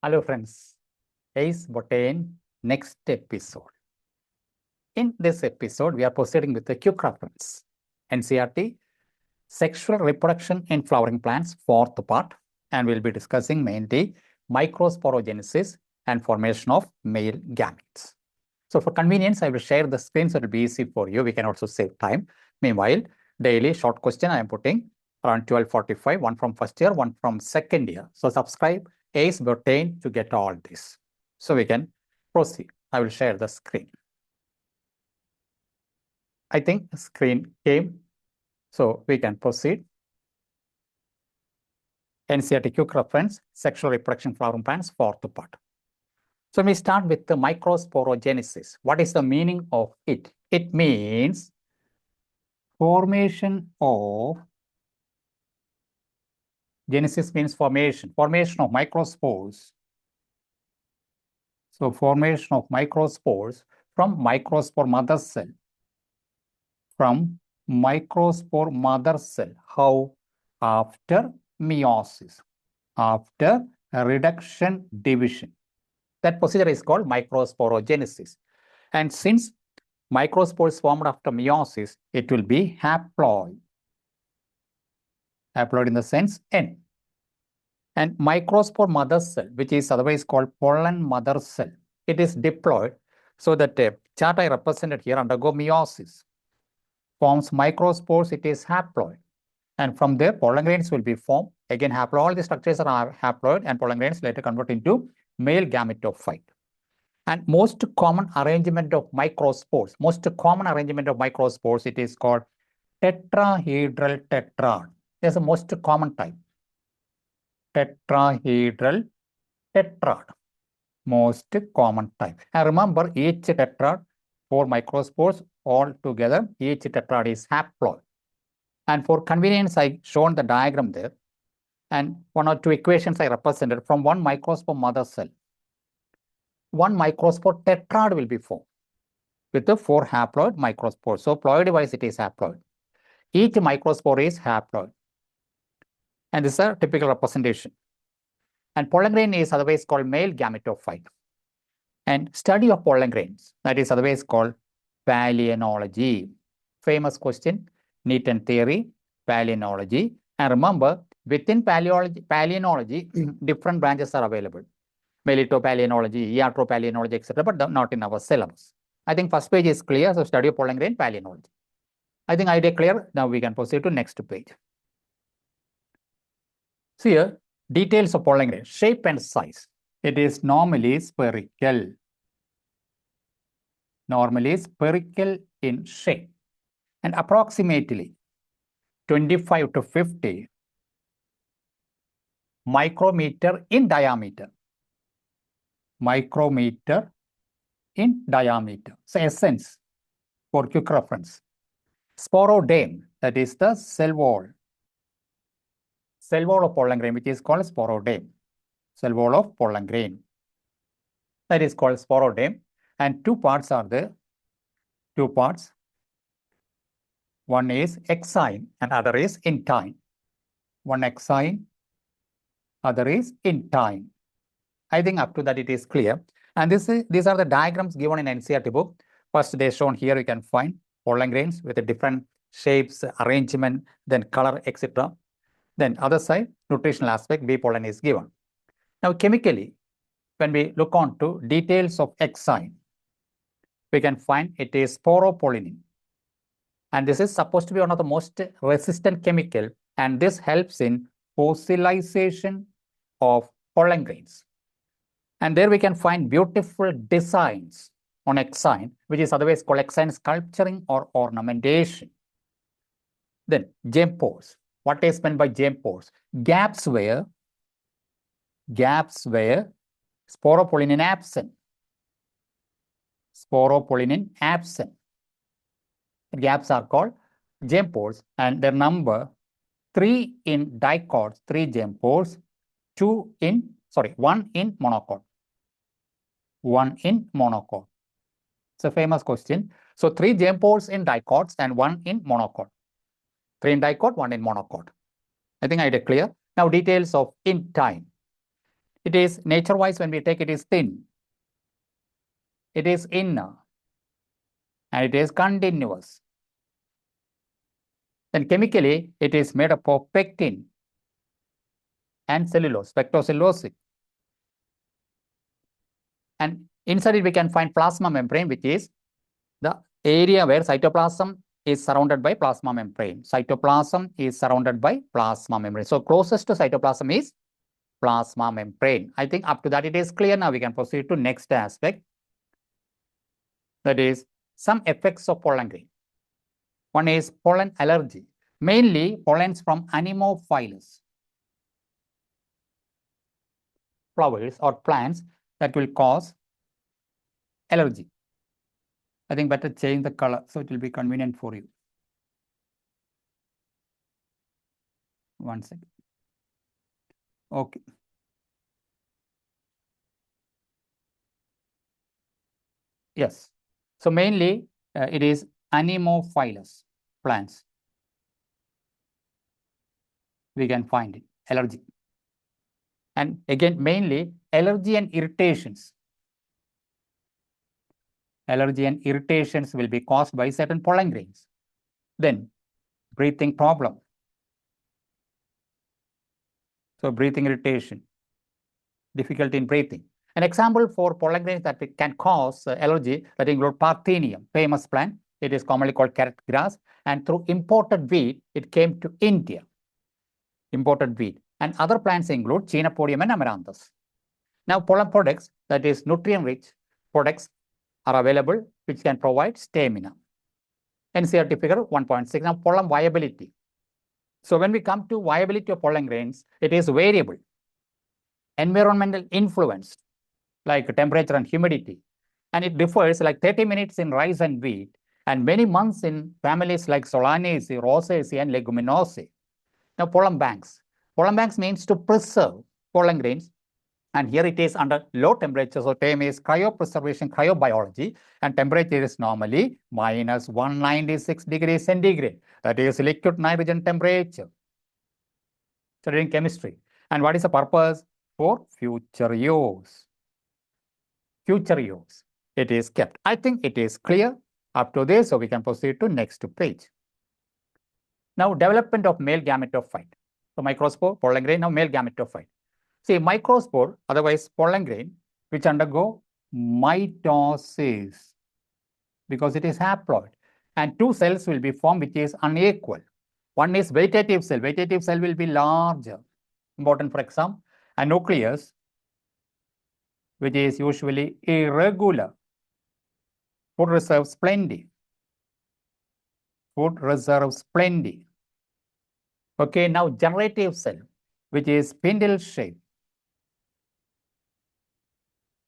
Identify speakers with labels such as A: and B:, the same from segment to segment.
A: Hello friends, Ace Botany next episode. In this episode, we are proceeding with the quick reference. NCERT, Sexual Reproduction in Flowering Plants, fourth part, and we'll be discussing mainly microsporogenesis and formation of male gametes. So for convenience, I will share the screen so it will be easy for you. We can also save time. Meanwhile, daily short question I am putting around 12:45, one from first year, one from second year. So subscribe Ace Botany to get all this. So we can proceed. I will share the screen. I think the screen came, so we can proceed. NCERT quick reference, sexual reproduction flowering plants, fourth part. So we start with the microsporogenesis. What is the meaning of it? It means formation of, genesis means formation of microspores. So formation of microspores from microspore mother cell. From microspore mother cell. How? After meiosis, after reduction division. That procedure is called microsporogenesis. And since microspores formed after meiosis, it will be haploid. Haploid in the sense N. And microspore mother cell, which is otherwise called pollen mother cell, it is diploid. So that chart I represented here undergo meiosis, forms microspores, it is haploid. And from there, pollen grains will be formed. Again, haploid, all the structures are haploid, and pollen grains later convert into male gametophyte. And most common arrangement of microspores, it is called tetrahedral tetrad. There's a most common type. Tetrahedral tetrad, most common type. And remember, each tetrad, 4 microspores all together, each tetrad is haploid. And for convenience, I shown the diagram there. And 1 or 2 equations I represented from one microspore mother cell. 1 microspore tetrad will be formed with the 4 haploid microspores. So ploid-wise, it is haploid. Each microspore is haploid. And this is a typical representation. And pollen grain is otherwise called male gametophyte. And study of pollen grains, that is otherwise called palynology. Famous question, NEET and theory, palynology. And remember, within palynology, different branches are available. Melitopalynology, iatropalynology, etc., but not in our syllabus. I think first page is clear, so study of pollen grain, palynology. I think idea clear. Now we can proceed to next page. So here, details of pollen grain, shape and size. It is normally spherical. Normally spherical in shape. And approximately 25 to 50 micrometer in diameter. Micrometer in diameter. So essence for quick reference. Sporodame, that is the cell wall. Cell wall of pollen grain, which is called sporodame. Cell wall of pollen grain. That is called sporodame. And 2 parts are there. 2 parts. One is exine and other is intine. One exine, other is intine. I think up to that it is clear. And these are the diagrams given in NCERT book. First they shown here, you can find pollen grains with the different shapes, arrangement, then color, etc. Then other side, nutritional aspect, bee pollen is given. Now chemically, when we look on to details of exine, we can find it is sporopollenin. And this is supposed to be one of the most resistant chemical, and this helps in fossilization of pollen grains. And there we can find beautiful designs on exine, which is otherwise called exine sculpturing or ornamentation. Then germ pores. What is meant by germ pores? Gaps where sporopollenin absent. Sporopollenin absent. Gaps are called germ pores, and their number 3 in dicots, 3 germ pores, 1 in monocot. 1 in monocot. It's a famous question. So 3 germ pores in dicots and 1 in monocot. 3 in dicot, 1 in monocot. I think I did clear. Now details of intine. It is nature-wise, when we take it is thin. It is inner. And it is continuous. Then chemically, it is made up of pectin and cellulose, spectrocellulosic. And inside it, we can find plasma membrane, which is the area where cytoplasm is surrounded by plasma membrane. Cytoplasm is surrounded by plasma membrane. So closest to cytoplasm is plasma membrane. I think up to that it is clear. Now we can proceed to next aspect. That is some effects of pollen grain. One is pollen allergy, mainly pollens from anemophilous flowers or plants that will cause allergy. I think better change the color so it will be convenient for you. One second. Okay. Yes. So mainly it is anemophilous plants. We can find it, allergy. And again, mainly allergy and irritations. Allergy and irritations will be caused by certain pollen grains. Then breathing problem. So breathing irritation, difficulty in breathing. An example for pollen grains that can cause allergy that include Parthenium, famous plant. It is commonly called carrot grass. And through imported wheat, it came to India. Imported wheat. And other plants include Chenopodium and Amaranthus. Now, pollen products, that is nutrient-rich products, are available, which can provide stamina. NCERT figure 1.6. Now, pollen viability. So when we come to viability of pollen grains, it is variable. Environmental influence, like temperature and humidity. And it differs like 30 minutes in rice and wheat, and many months in families like Solanaceae, Rosaceae, and Leguminosae. Now, pollen banks. Pollen banks means to preserve pollen grains. And here it is under low temperature. So term is cryopreservation, cryobiology. And temperature is normally minus 196 degrees centigrade. That is liquid nitrogen temperature. Studying chemistry. And what is the purpose? For future use. Future use. It is kept. I think it is clear up to this. So we can proceed to next page. Now, development of male gametophyte. So microspore, pollen grain, now male gametophyte. See, microspore, otherwise pollen grain, which undergo mitosis because it is haploid. And two cells will be formed, which is unequal. One is vegetative cell. Vegetative cell will be larger, important for exam. And nucleus, which is usually irregular. Food reserves plenty. Food reserves plenty. Okay, now generative cell, which is spindle shape.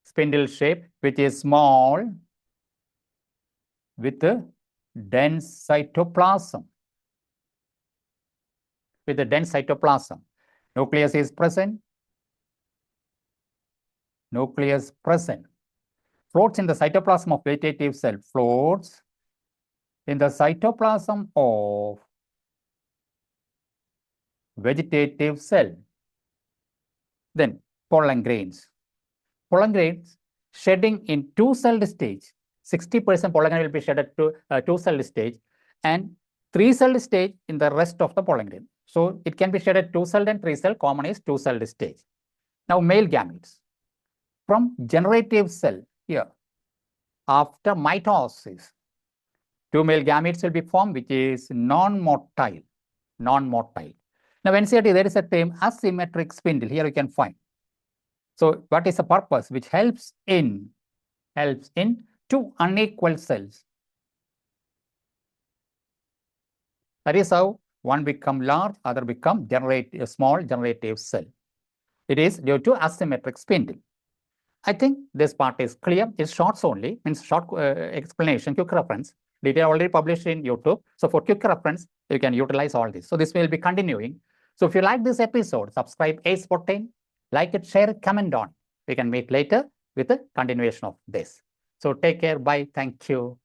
A: Spindle shape, which is small with a dense cytoplasm. With a dense cytoplasm. Nucleus is present. Nucleus present. Floats in the cytoplasm of vegetative cell. Floats in the cytoplasm of vegetative cell. Then pollen grains. Pollen grains shedding in two-celled stage. 60% pollen grain will be shedded to two-celled stage and three-celled stage in the rest of the pollen grain. So it can be shedded two-celled and three-celled. Common is two-celled stage. Now male gametes. From generative cell here, after mitosis, two male gametes will be formed, which is non-motile. Non-motile. Now, NCERT, there is a term asymmetric spindle. Here you can find. So, what is the purpose? Which helps in two unequal cells. That is how one become large, other become small generative cell. It is due to asymmetric spindle. I think this part is clear. It's shorts only, means short explanation, quick reference. Detail already published in YouTube. So for quick reference, you can utilize all this. So this will be continuing. So if you like this episode, subscribe Botany, like it, share it, comment on. We can meet later with a continuation of this. So take care. Bye. Thank you.